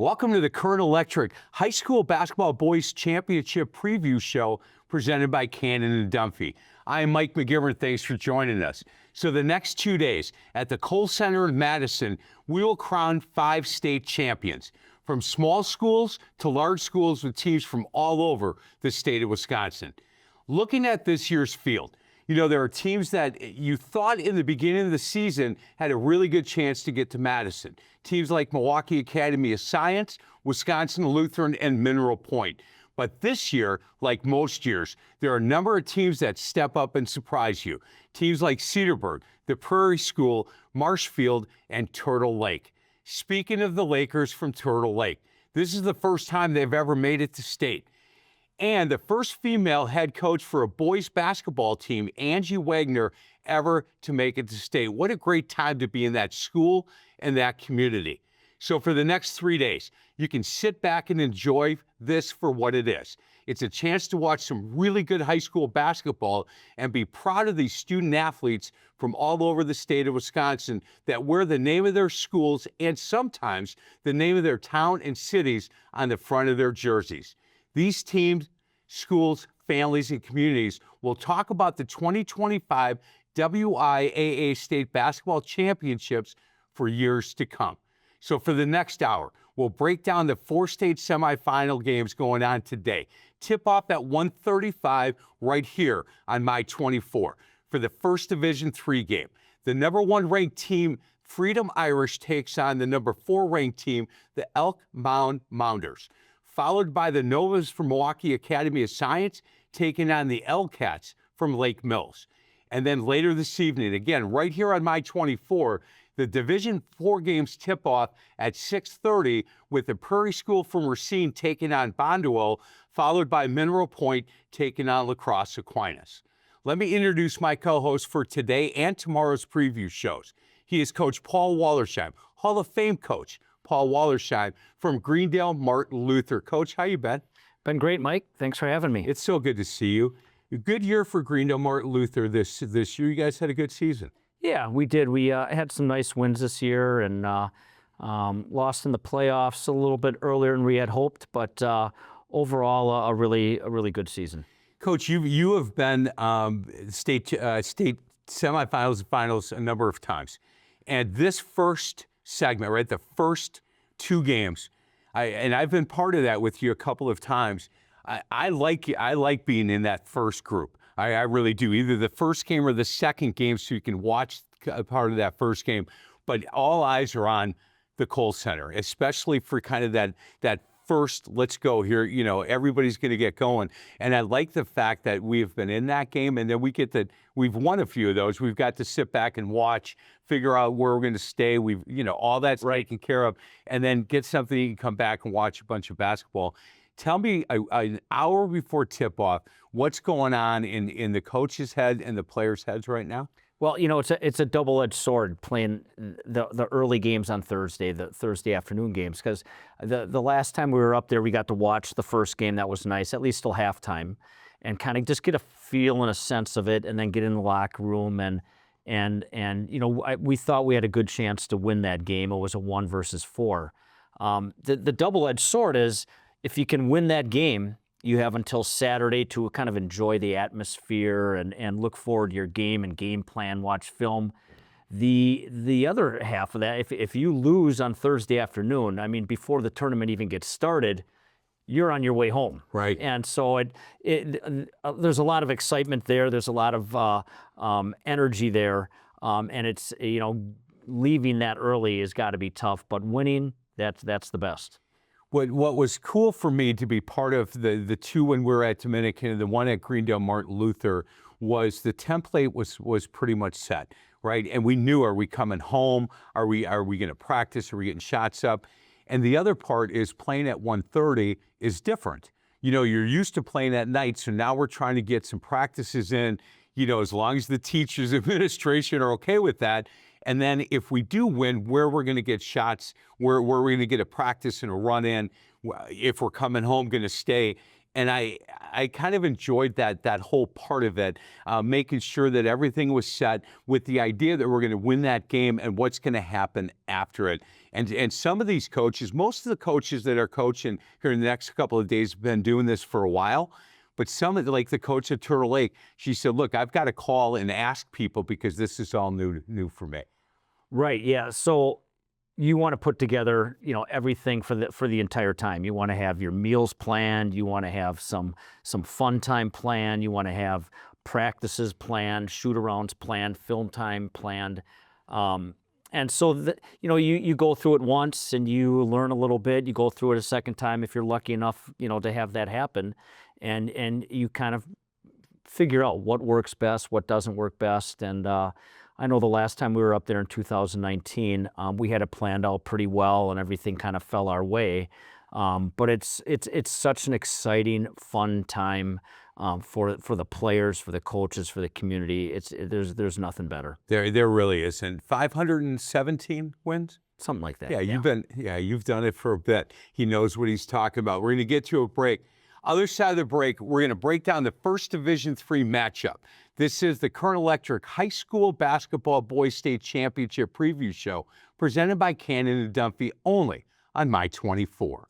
Welcome to the Current Electric High School Basketball Boys Championship Preview Show presented by Cannon and Dunphy. I am Mike McGivern. Thanks for joining us. So the next 2 days at the Kohl Center in Madison, we will crown 5 state champions, from small schools to large schools with teams from all over the state of Wisconsin. Looking at this year's field, there are teams that you thought in the beginning of the season had a really good chance to get to Madison. Teams like Milwaukee Academy of Science, Wisconsin Lutheran, and Mineral Point. But this year, like most years, there are a number of teams that step up and surprise you. Teams like Cedarburg, the Prairie School, Marshfield, and Turtle Lake. Speaking of the Lakers from Turtle Lake, this is the first time they've ever made it to state. And the first female head coach for a boys basketball team, Angie Wagner, ever to make it to state. What a great time to be in that school and that community. So for the next 3 days, you can sit back and enjoy this for what it is. It's a chance to watch some really good high school basketball and be proud of these student athletes from all over the state of Wisconsin that wear the name of their schools and sometimes the name of their town and cities on the front of their jerseys. These teams, schools, families, and communities will talk about the 2025 WIAA State Basketball Championships for years to come. So for the next hour, we'll break down the 4 state semifinal games going on today. Tip off at 1:35 right here on My 24 for the First Division III game. The number 1 ranked team, Freedom Irish, takes on the number 4 ranked team, the Elk Mound Mounders, followed by the Novas from Milwaukee Academy of Science taking on the L-Cats from Lake Mills. And then later this evening, again, right here on My 24, the Division IV games tip off at 6:30 with the Prairie School from Racine taking on Bonduel, followed by Mineral Point taking on La Crosse Aquinas. Let me introduce my co-host for today and tomorrow's preview shows. He is Coach Paul Wallersheim, Hall of Fame coach Paul Wallersheim from Greendale Martin Luther. Coach, how you been? Been great, Mike. Thanks for having me. It's so good to see you. A good year for Greendale Martin Luther this year. You guys had a good season. Yeah, we did. We had some nice wins this year and lost in the playoffs a little bit earlier than we had hoped, but overall a really good season. Coach, you have been state semifinals and finals a number of times, and this first segment, right, the first 2 games, I've been part of that with you a couple of times. I like being in that first group. I really do. Either the first game or the second game, so you can watch a part of that first game. But all eyes are on the Kohl Center, especially for kind of that first, let's go here. Everybody's going to get going. And I like the fact that we've been in that game, and then we've won a few of those. We've got to sit back and watch, figure out where we're going to stay. All that's taken care of, and then get something you can come back and watch a bunch of basketball. Tell me an hour before tip-off, what's going on in the coach's head and the players' heads right now? Well, it's a double-edged sword playing the early games on Thursday, the Thursday afternoon games, because the last time we were up there, we got to watch the first game. That was nice, at least till halftime, and kind of just get a feel and a sense of it, and then get in the locker room and we thought we had a good chance to win that game. It was a 1 versus 4. The double-edged sword is, if you can win that game, you have until Saturday to kind of enjoy the atmosphere and look forward to your game and game plan, watch film. The other half of that, if you lose on Thursday afternoon, before the tournament even gets started, you're on your way home. Right. And so there's a lot of excitement there. There's a lot of energy there. And it's, leaving that early has got to be tough, but winning, that's the best. What was cool for me to be part of the 2 when we were at Dominican and the 1 at Greendale Martin Luther was the template was pretty much set, right? And we knew, are we coming home? Are we going to practice? Are we getting shots up? And the other part is playing at 1:30 is different. You're used to playing at night, so now we're trying to get some practices in, as long as the teachers, administration are okay with that. And then if we do win, where we're going to get shots, where we're going to get a practice and a run in, if we're coming home, going to stay. And I kind of enjoyed that whole part of it, making sure that everything was set with the idea that we're going to win that game and what's going to happen after it. And some of these coaches, most of the coaches that are coaching here in the next couple of days have been doing this for a while. But some of like the coach at Turtle Lake, she said, look, I've got to call and ask people because this is all new for me. Right. Yeah. So you want to put together, everything for the entire time. You want to have your meals planned. You want to have some fun time planned. You want to have practices planned, shoot-arounds planned, film time planned. And so, you go through it once and you learn a little bit. You go through it a second time if you're lucky enough, to have that happen. And you kind of figure out what works best, what doesn't work best. And I know the last time we were up there in 2019, we had it planned out pretty well and everything kind of fell our way. But it's such an exciting, fun time for the players, for the coaches, for the community. There's nothing better. There really isn't. 517 wins? Something like that. Yeah, you've done it for a bit. He knows what he's talking about. We're going to get to a break. Other side of the break, we're going to break down the first Division III matchup. This is the Current Electric High School Basketball Boys State Championship Preview Show presented by Cannon and Dunphy only on My 24.